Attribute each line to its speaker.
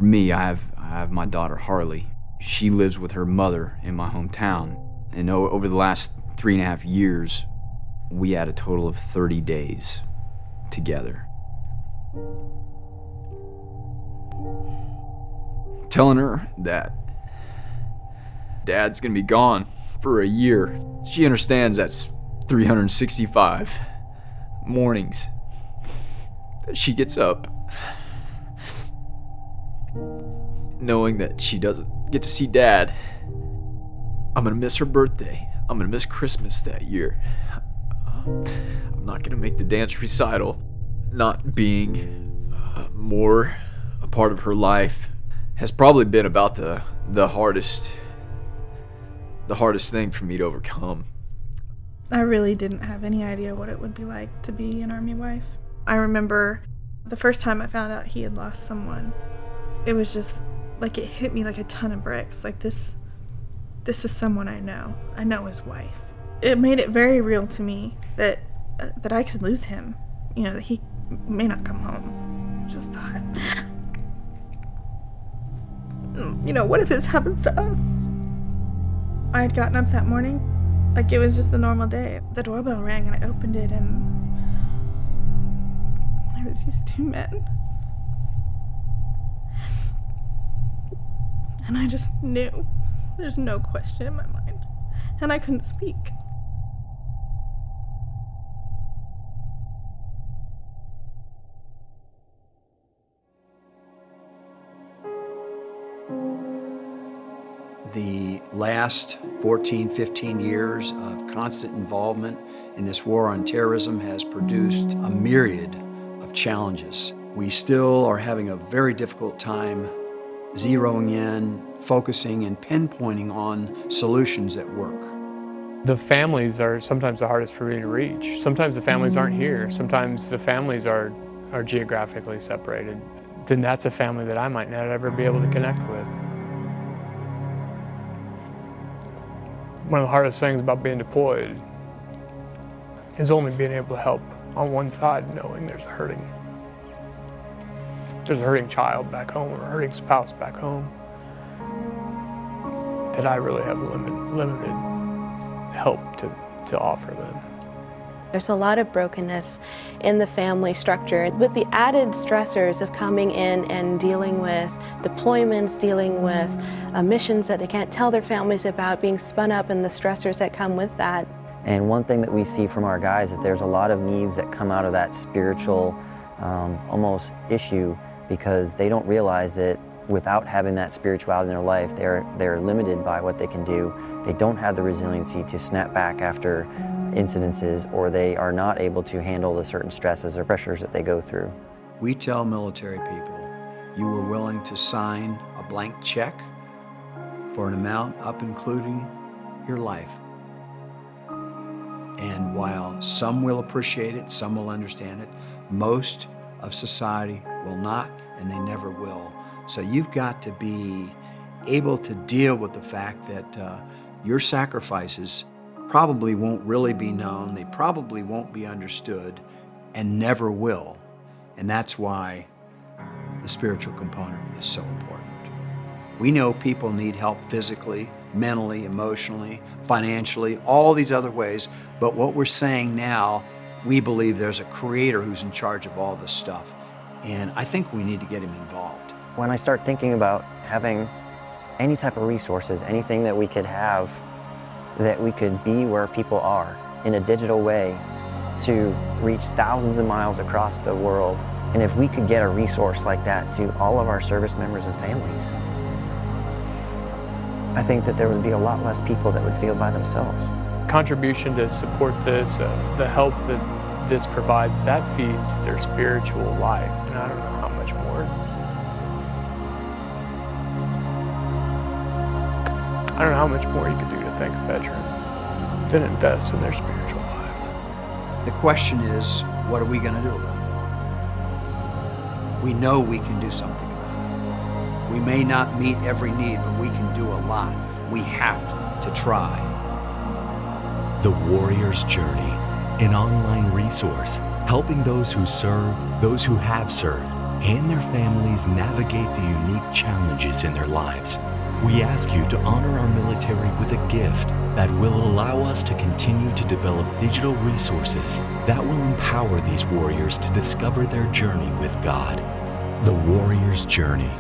Speaker 1: For me, I have my daughter Harley. She lives with her mother in my hometown. And over the last 3.5 years, we had a total of 30 days together. Telling her that Dad's gonna be gone for a year. She understands that's 365 mornings that she gets up knowing that she doesn't get to see Dad. I'm gonna miss her birthday. I'm gonna miss Christmas that year. I'm not gonna make the dance recital. Not being more a part of her life has probably been about the hardest thing for me to overcome.
Speaker 2: I really didn't have any idea what it would be like to be an Army wife. I remember the first time I found out he had lost someone, it was just like it hit me like a ton of bricks. Like this is someone I know. I know his wife. It made it very real to me that I could lose him. You know, that he may not come home. Just thought, you know, what if this happens to us? I had gotten up that morning like it was just a normal day. The doorbell rang and I opened it and there was these two men. And I just knew. There's no question in my mind. And I couldn't speak.
Speaker 3: The last 14, 15 years of constant involvement in this war on terrorism has produced a myriad of challenges. We still are having a very difficult time zeroing in, focusing, and pinpointing on solutions that work.
Speaker 4: The families are sometimes the hardest for me to reach. Sometimes the families aren't here. Sometimes the families are geographically separated. Then that's a family that I might not ever be able to connect with. One of the hardest things about being deployed is only being able to help on one side, knowing there's a hurting child back home or a hurting spouse back home, that I really have limited help to offer them.
Speaker 5: There's a lot of brokenness in the family structure. With the added stressors of coming in and dealing with deployments, dealing with missions that they can't tell their families about, being spun up, and the stressors that come with that.
Speaker 6: And one thing that we see from our guys is that there's a lot of needs that come out of that spiritual almost issue, because they don't realize that without having that spirituality in their life, they're limited by what they can do. They don't have the resiliency to snap back after incidences, or they are not able to handle the certain stresses or pressures that they go through.
Speaker 3: We tell military people, you were willing to sign a blank check for an amount up including your life. And while some will appreciate it, some will understand it, most of society will not, and they never will. So you've got to be able to deal with the fact that your sacrifices probably won't really be known, they probably won't be understood, and never will. And that's why the spiritual component is so important. We know people need help physically, mentally, emotionally, financially, all these other ways, but what we're saying now, we believe there's a creator who's in charge of all this stuff, and I think we need to get him involved.
Speaker 6: When I start thinking about having any type of resources, anything that we could have, that we could be where people are in a digital way to reach thousands of miles across the world, and if we could get a resource like that to all of our service members and families, I think that there would be a lot less people that would feel by themselves.
Speaker 4: Contribution to support this, the help that this provides, that feeds their spiritual life, and I don't know how much more. I don't know how much more you could do to thank a veteran than invest in their spiritual life.
Speaker 3: The question is, what are we going to do about it? We know we can do something about it. We may not meet every need, but we can do a lot. We have to try.
Speaker 7: The Warrior's Journey, an online resource helping those who serve, those who have served, and their families navigate the unique challenges in their lives. We ask you to honor our military with a gift that will allow us to continue to develop digital resources that will empower these warriors to discover their journey with God. The Warrior's Journey.